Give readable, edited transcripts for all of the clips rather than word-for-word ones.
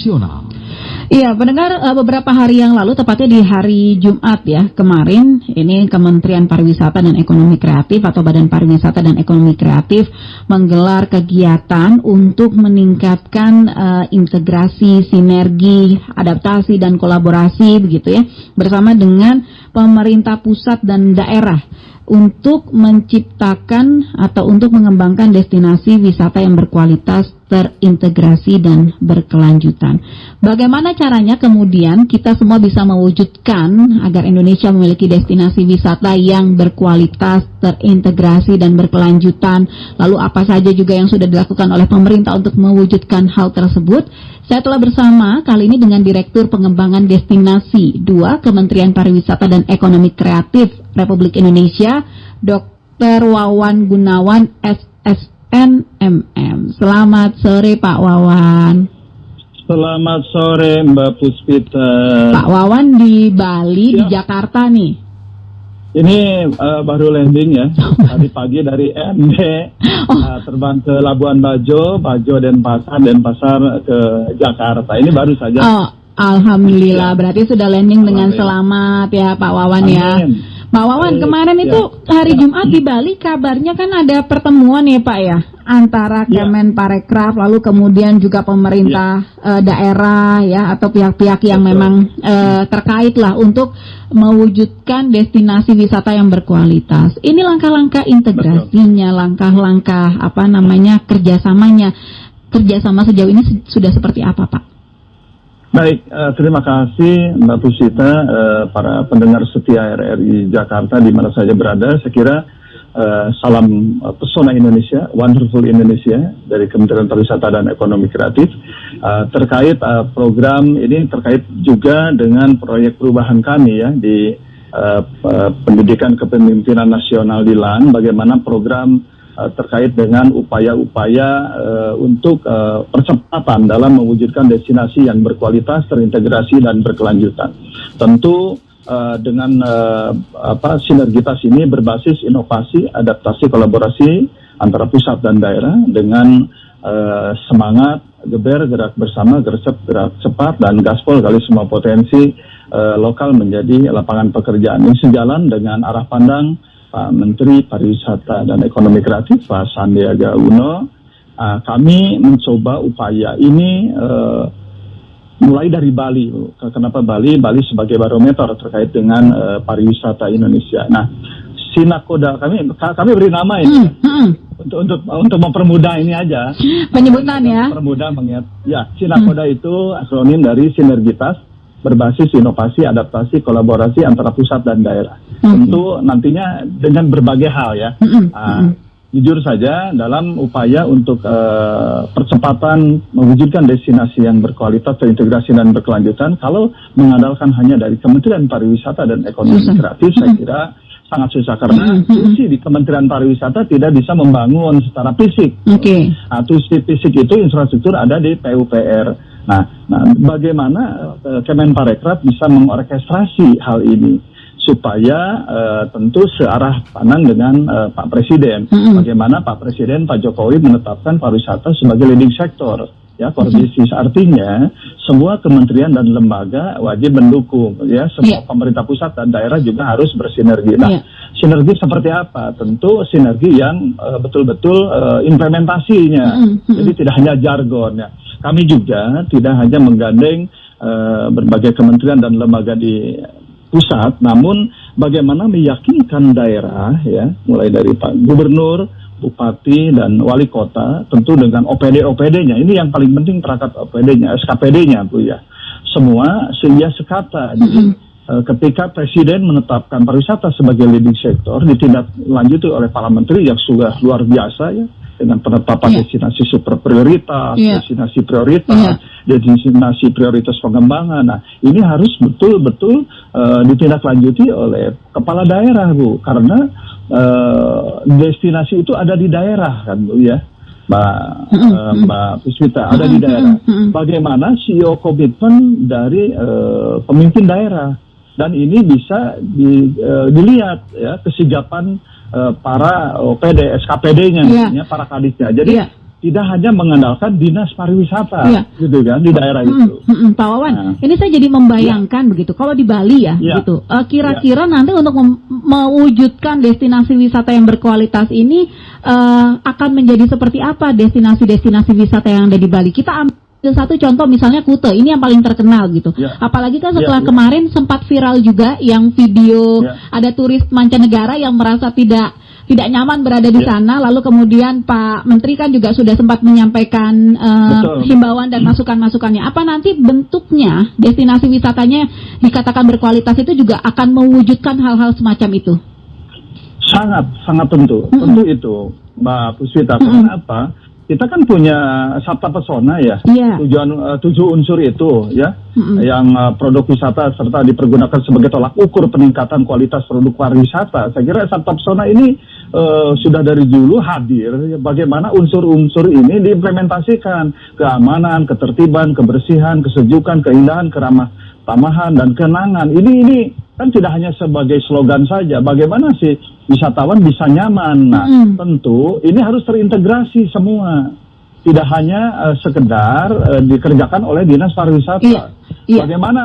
nasional. Iya, pendengar, beberapa hari yang lalu, tepatnya di hari Jumat ya, kemarin, ini Kementerian Pariwisata dan Ekonomi Kreatif atau Badan Pariwisata dan Ekonomi Kreatif menggelar kegiatan untuk meningkatkan integrasi, sinergi, adaptasi dan kolaborasi begitu ya, bersama dengan pemerintah pusat dan daerah untuk menciptakan atau untuk mengembangkan destinasi wisata yang berkualitas, terintegrasi dan berkelanjutan. Bagaimana caranya kemudian kita semua bisa mewujudkan agar Indonesia memiliki destinasi wisata yang berkualitas, terintegrasi dan berkelanjutan? Lalu apa saja juga yang sudah dilakukan oleh pemerintah untuk mewujudkan hal tersebut? Saya telah bersama kali ini dengan Direktur Pengembangan Destinasi 2 Kementerian Pariwisata dan Ekonomi Kreatif Republik Indonesia, Dr. Wawan Gunawan, SSN, MM. Selamat sore Pak Wawan. Selamat sore Mbak Puspita. Pak Wawan di Bali, di Jakarta nih. Ini baru landing ya, tadi pagi dari MB, terbang ke Labuan Bajo, Denpasar ke Jakarta. Ini baru saja. Oh, alhamdulillah, berarti sudah landing dengan selamat ya Pak Wawan. Amin. Ya. Pak Wawan, kemarin itu hari Jumat di Bali kabarnya kan ada pertemuan ya Pak ya, antara Kemenparekraf lalu kemudian juga pemerintah daerah ya atau pihak-pihak yang memang terkait lah untuk mewujudkan destinasi wisata yang berkualitas. Ini langkah-langkah integrasinya, langkah-langkah kerjasama sejauh ini sudah seperti apa Pak? Baik, terima kasih Mbak Pusita, para pendengar setia RRI Jakarta di mana saja berada. Saya kira salam pesona Indonesia, wonderful Indonesia dari Kementerian Pariwisata dan Ekonomi Kreatif. Terkait program ini terkait juga dengan proyek perubahan kami ya di pendidikan kepemimpinan nasional di LAN, bagaimana program terkait dengan upaya-upaya untuk percepatan dalam mewujudkan destinasi yang berkualitas, terintegrasi dan berkelanjutan. Tentu dengan sinergitas ini berbasis inovasi, adaptasi, kolaborasi antara pusat dan daerah dengan semangat geber, gerak bersama, gercep, gerak cepat, dan gaspol kali semua potensi lokal menjadi lapangan pekerjaan. Ini sejalan dengan arah pandang Pak Menteri Pariwisata dan Ekonomi Kreatif, Pak Sandiaga Uno. Kami mencoba upaya ini mulai dari Bali. Kenapa Bali? Bali sebagai barometer terkait dengan pariwisata Indonesia. Nah, Sinakoda kami beri nama ini untuk mempermudah ini aja. Penyebutan ya. Permudah mengingat. Ya, Sinakoda itu akronim dari sinergitas berbasis inovasi, adaptasi, kolaborasi antara pusat dan daerah. Tentu nantinya dengan berbagai hal ya. Jujur saja dalam upaya untuk percepatan mewujudkan destinasi yang berkualitas, terintegrasi dan berkelanjutan, kalau mengandalkan hanya dari Kementerian Pariwisata dan Ekonomi Kreatif, saya kira sangat susah karena fungsi di Kementerian Pariwisata tidak bisa membangun secara fisik. Fisik itu infrastruktur ada di PUPR. Nah, bagaimana Kemenparekraf bisa mengorkestrasi hal ini supaya tentu searah pandang dengan Pak Presiden. Bagaimana Pak Presiden, Pak Jokowi menetapkan pariwisata sebagai leading sector. Ya, core business artinya semua kementerian dan lembaga wajib mendukung. Ya, semua pemerintah pusat dan daerah juga harus bersinergi. Nah, sinergi seperti apa? Tentu sinergi yang betul-betul implementasinya. Jadi tidak hanya jargon ya. Kami juga tidak hanya menggandeng berbagai kementerian dan lembaga di pusat, namun bagaimana meyakinkan daerah ya, mulai dari Pak Gubernur, Bupati dan Wali Kota, tentu dengan OPD-OPD-nya. Ini yang paling penting, perangkat OPD-nya, SKPD-nya Bu ya. Semua selia sekata. Jadi ketika Presiden menetapkan pariwisata sebagai leading sector, ditindaklanjuti oleh para menteri yang sudah luar biasa ya, dengan penetapan destinasi super prioritas, destinasi prioritas, destinasi prioritas pengembangan. Nah, ini harus betul-betul ditindaklanjuti oleh kepala daerah Bu, karena destinasi itu ada di daerah kan Bu ya, Mbak Puspita, ada di daerah. Bagaimana CEO komitmen dari pemimpin daerah, dan ini bisa dilihat ya kesigapan para OPD, SKPD-nya, para kadisnya. Jadi tidak hanya mengandalkan dinas pariwisata, gitu kan, di daerah itu. Pak Wawan, ini saya jadi membayangkan begitu, kalau di Bali gitu, kira-kira nanti untuk mewujudkan destinasi wisata yang berkualitas ini akan menjadi seperti apa destinasi-destinasi wisata yang ada di Bali? Kita ambil satu contoh misalnya Kuta, ini yang paling terkenal gitu. Apalagi kan setelah kemarin sempat viral juga yang video ada turis mancanegara yang merasa tidak nyaman berada di sana, lalu kemudian Pak Menteri kan juga sudah sempat menyampaikan himbauan dan masukan-masukannya. Apa nanti bentuknya destinasi wisatanya dikatakan berkualitas itu juga akan mewujudkan hal-hal semacam itu? Sangat tentu itu, Mbak Puspita. Karena apa? Kita kan punya Sabta Pesona ya, tujuan 7 unsur itu ya, yang produk wisata serta dipergunakan sebagai tolak ukur peningkatan kualitas produk pariwisata. Saya kira Sabta Pesona ini sudah dari dulu hadir, bagaimana unsur-unsur ini diimplementasikan, keamanan, ketertiban, kebersihan, kesejukan, keindahan, keramah tamahan dan kenangan. Ini kan tidak hanya sebagai slogan saja, bagaimana sih wisatawan bisa nyaman. Nah, tentu ini harus terintegrasi semua. Tidak hanya sekedar dikerjakan oleh dinas pariwisata. Bagaimana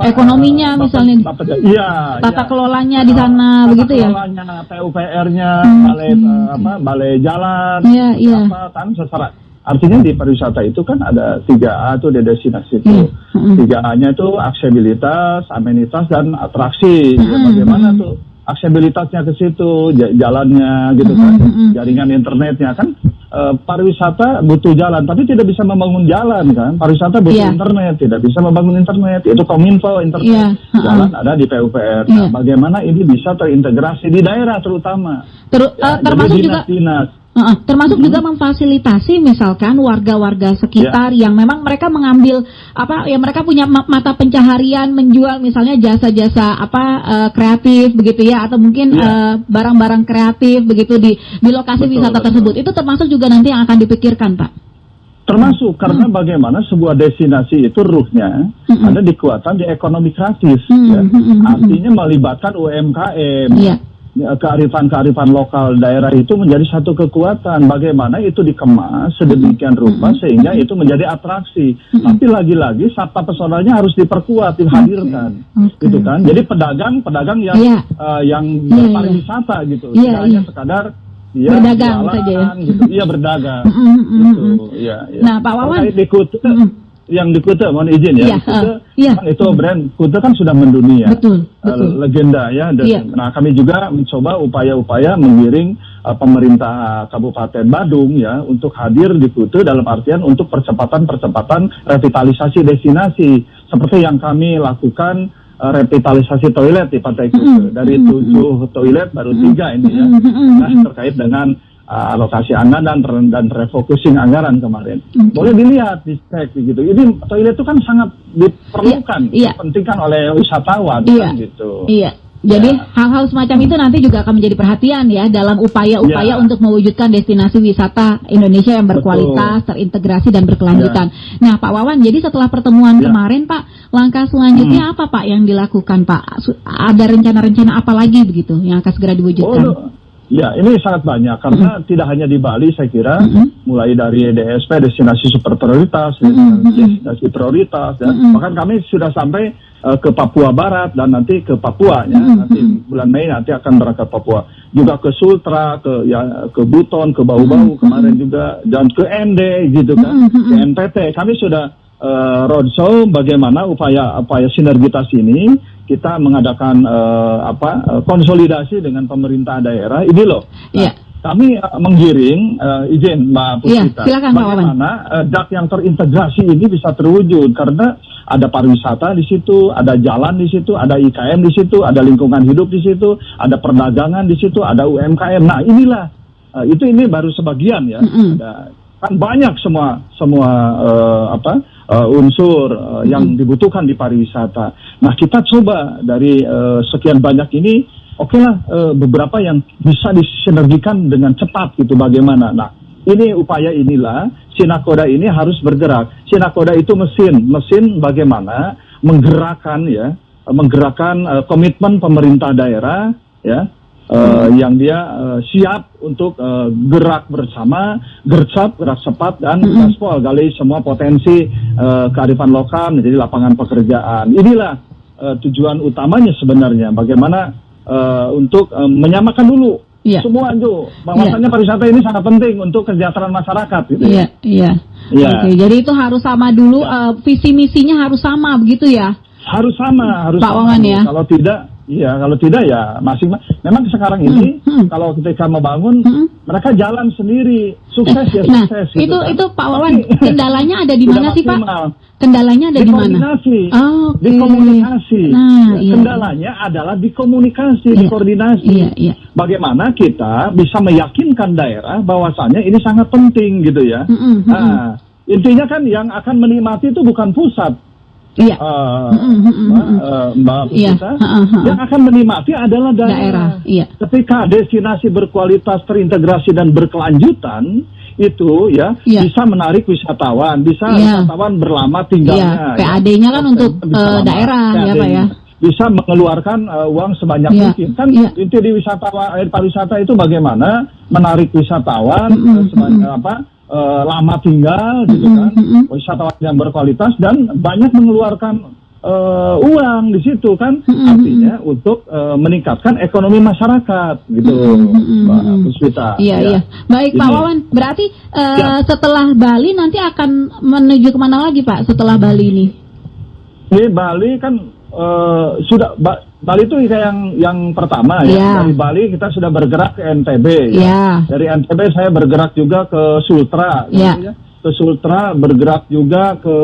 ekonominya misalnya, tata kelolanya di sana, begitu ya? Tata kelolanya, PUPR-nya, balai jalan, kan secara. Artinya di pariwisata itu kan ada 3A itu di destinasi itu. 3A-nya itu aksesibilitas, amenitas, dan atraksi. Bagaimana tuh aksesibilitasnya ke situ, jalannya gitu kan, jaringan internetnya kan. Pariwisata butuh jalan, tapi tidak bisa membangun jalan kan. Pariwisata butuh internet, tidak bisa membangun internet. Itu Kominfo internet. Jalan ada di PUPR. Nah, bagaimana ini bisa terintegrasi di daerah terutama. Termasuk dinas-dinas. Termasuk juga memfasilitasi misalkan warga-warga sekitar yang memang mereka mengambil mereka punya mata pencaharian menjual misalnya jasa-jasa kreatif begitu ya, atau mungkin barang-barang kreatif begitu di lokasi wisata tersebut. Itu termasuk juga nanti yang akan dipikirkan, Pak. Termasuk karena bagaimana sebuah destinasi itu ruhnya ada di kekuatan di ekonomi kreatif, artinya melibatkan UMKM. Kearifan-kearifan lokal daerah itu menjadi satu kekuatan. Bagaimana itu dikemas sedemikian rupa sehingga itu menjadi atraksi. Tapi lagi-lagi Sabta Pesonanya harus diperkuat, dihadirkan, gitu kan. Jadi pedagang yang berpariwisata gitu, tidak hanya sekadar berdagang saja ya. Gitu. Berdagang. Gitu. Nah, Pak Wawan, yang di Kuta, mohon izin ya, itu brand Kuta kan sudah mendunia, betul. Legenda ya. Nah, kami juga mencoba upaya-upaya mengiring pemerintah Kabupaten Badung ya untuk hadir di Kuta dalam artian untuk percepatan revitalisasi destinasi seperti yang kami lakukan. Revitalisasi toilet di Pantai Kuta dari 7 toilet baru 3 ini ya. Nah, terkait dengan alokasi anggaran dan refocusing anggaran kemarin. Boleh dilihat, dicek gitu. Ini toilet itu kan sangat diperlukan, dipentingkan oleh wisatawan kan gitu. Jadi hal-hal semacam itu nanti juga akan menjadi perhatian ya dalam upaya-upaya untuk mewujudkan destinasi wisata Indonesia yang berkualitas, terintegrasi dan berkelanjutan. Nah, Pak Wawan, jadi setelah pertemuan kemarin, Pak, langkah selanjutnya apa, Pak, yang dilakukan, Pak? Ada rencana-rencana apa lagi begitu yang akan segera diwujudkan? Ya, ini sangat banyak karena tidak hanya di Bali saya kira, mulai dari DSP destinasi super prioritas, destinasi prioritas, bahkan kami sudah sampai ke Papua Barat dan nanti ke Papua ya, nanti bulan Mei nanti akan berangkat Papua, juga ke Sultra, ke Buton, ke Bau-Bau kemarin juga, dan ke ND gitu kan, ke NTT. Kami sudah roadshow bagaimana upaya sinergitas ini. Kita mengadakan konsolidasi dengan pemerintah daerah ini loh. Kami menggiring izin Mbak Puspita, bagaimana DAK yang terintegrasi ini bisa terwujud karena ada pariwisata di situ, ada jalan di situ, ada IKM di situ, ada lingkungan hidup di situ, ada perdagangan di situ, ada UMKM. Nah, inilah ini baru sebagian ya. Ada kan banyak semua unsur yang dibutuhkan di pariwisata. Nah, kita coba dari sekian banyak ini, beberapa yang bisa disinergikan dengan cepat gitu bagaimana. Nah, ini upaya inilah Sinakoda ini harus bergerak. Sinakoda itu mesin bagaimana menggerakkan komitmen pemerintah daerah ya yang dia siap untuk gerak bersama, gerak cepat dan gaspol gali semua potensi kearifan lokal menjadi lapangan pekerjaan. Inilah tujuan utamanya sebenarnya, bagaimana untuk menyamakan dulu semua itu, bahwasannya pariwisata ini sangat penting untuk kesejahteraan masyarakat. Gitu. Iya. Oke, jadi itu harus sama dulu, visi misinya harus sama begitu ya? Harus sama, Pak Wawan ya. Kalau tidak ya masing. Memang sekarang ini kalau ketika membangun mereka jalan sendiri, sukses ya sukses. Nah, itu Pak Wawan, kendalanya ada di mana sih Pak? Kendalanya ada di mana? Di komunikasi. Nah, kendalanya adalah di komunikasi, di koordinasi. Bagaimana kita bisa meyakinkan daerah bahwasannya ini sangat penting gitu ya. Nah, intinya kan yang akan menikmati itu bukan pusat. Mbak Pusita, yang akan menikmati adalah daerah. Ketika destinasi berkualitas, terintegrasi dan berkelanjutan itu bisa menarik wisatawan, bisa wisatawan berlama tinggalnya. PAD-nya kan untuk daerah ya Pak ya. Bisa mengeluarkan uang sebanyak mungkin. Kan inti di pariwisata itu bagaimana menarik wisatawan lama tinggal gitu kan, wisatawan yang berkualitas dan banyak mengeluarkan uang di situ kan, artinya untuk meningkatkan ekonomi masyarakat gitu, Mbak Puspita. Iya. Baik Pak Wawan, berarti setelah Bali nanti akan menuju kemana lagi Pak setelah Bali ini? Ini Bali kan sudah Bali itu yang pertama ya. Dari Bali kita sudah bergerak ke NTB ya. Dari NTB saya bergerak juga ke Sultra ke Sultra, bergerak juga ke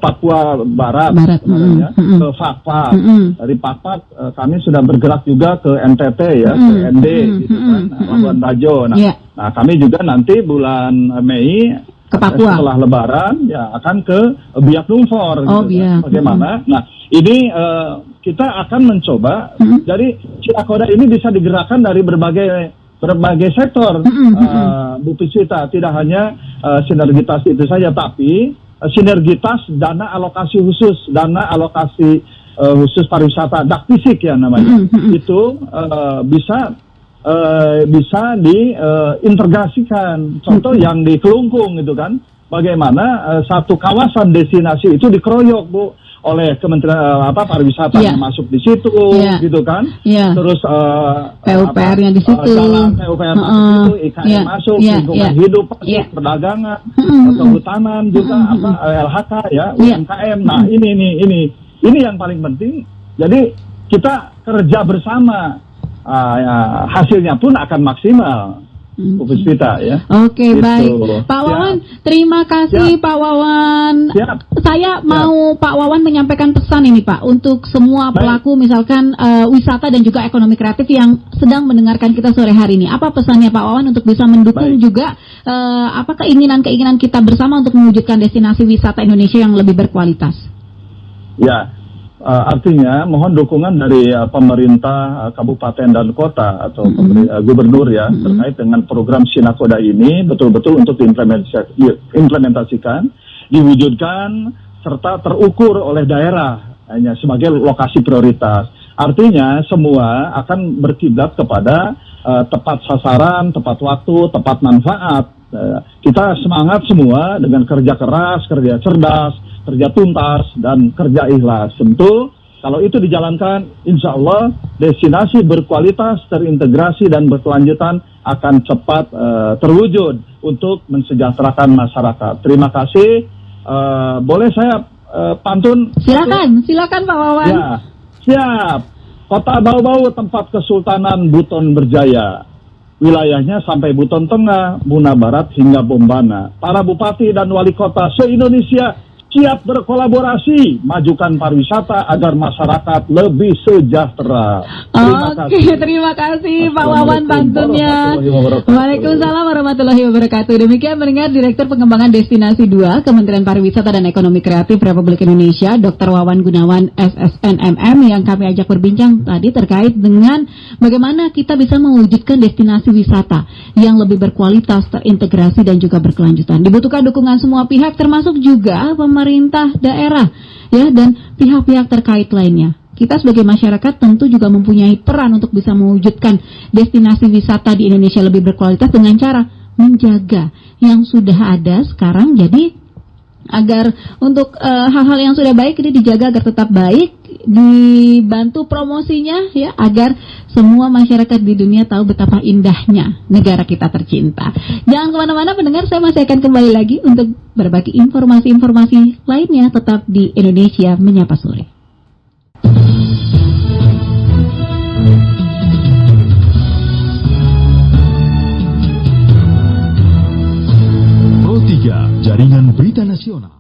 Papua Barat. Ke Fakfak. Dari Fakfak kami sudah bergerak juga ke NTT ya, ke ND gitu kan, Labuan Bajo. Nah, kami juga nanti bulan Mei ke Papua. Setelah Lebaran ya akan ke Biak Numfor gitu. Bagaimana? Nah, ini kita akan mencoba. Jadi Cilakoda ini bisa digerakkan dari berbagai sektor, Bu Puspita. Tidak hanya sinergitas itu saja, tapi sinergitas dana alokasi khusus pariwisata, daktisik ya namanya. Itu bisa diintegrasikan. Contoh yang di Kelungkung itu kan, bagaimana satu kawasan destinasi itu dikeroyok Bu oleh Kementerian Pariwisata yang masuk di situ, gitu kan. Terus PUPR-nya di situ, PUPR masuk di situ, IKN masuk, lingkungan hidup, perdagangan, kehutanan juga, LHK ya, UMKM. Nah ini yang paling penting. Jadi kita kerja bersama, hasilnya pun akan maksimal. Bu Puspita ya. Oke, baik. Pak Wawan, terima kasih Pak Wawan. Saya mau Pak Wawan menyampaikan pesan ini Pak untuk semua pelaku misalkan wisata dan juga ekonomi kreatif yang sedang mendengarkan kita sore hari ini. Apa pesannya Pak Wawan untuk bisa mendukung juga keinginan-keinginan kita bersama untuk mewujudkan destinasi wisata Indonesia yang lebih berkualitas? Ya. Artinya mohon dukungan dari pemerintah kabupaten dan kota atau gubernur ya terkait dengan program Sinakoda ini betul-betul untuk diimplementasikan, diwujudkan serta terukur oleh daerah hanya sebagai lokasi prioritas. Artinya semua akan berkiblat kepada tepat sasaran, tepat waktu, tepat manfaat. Kita semangat semua dengan kerja keras, kerja cerdas, kerja tuntas, dan kerja ikhlas. Tentu kalau itu dijalankan, insya Allah destinasi berkualitas, terintegrasi, dan berkelanjutan akan cepat terwujud untuk mensejahterakan masyarakat. Terima kasih. Boleh saya pantun? Silakan Pak Wawan. Ya, siap. Kota Bau-Bau tempat Kesultanan Buton berjaya. Wilayahnya sampai Buton Tengah, Buna Barat hingga Bombana. Para bupati dan wali kota se-Indonesia siap berkolaborasi, majukan pariwisata agar masyarakat lebih sejahtera. Terima kasih Pak Wawan bantunnya. Waalaikumsalam warahmatullahi wabarakatuh. Demikian mendengar Direktur Pengembangan Destinasi 2 Kementerian Pariwisata dan Ekonomi Kreatif Republik Indonesia, Dr. Wawan Gunawan SSNMM, yang kami ajak berbincang tadi terkait dengan bagaimana kita bisa mewujudkan destinasi wisata yang lebih berkualitas, terintegrasi, dan juga berkelanjutan. Dibutuhkan dukungan semua pihak termasuk juga pemerintah daerah ya dan pihak-pihak terkait lainnya. kita sebagai masyarakat tentu juga mempunyai peran untuk bisa mewujudkan destinasi wisata di Indonesia lebih berkualitas dengan cara menjaga yang sudah ada sekarang, jadi agar untuk hal-hal yang sudah baik ini dijaga agar tetap baik, dibantu promosinya ya, agar semua masyarakat di dunia tahu betapa indahnya negara kita tercinta. Jangan kemana-mana pendengar, saya masih akan kembali lagi untuk berbagi informasi-informasi lainnya, tetap di Indonesia Menyapa Sore. Pro 3, Jaringan Berita Nasional.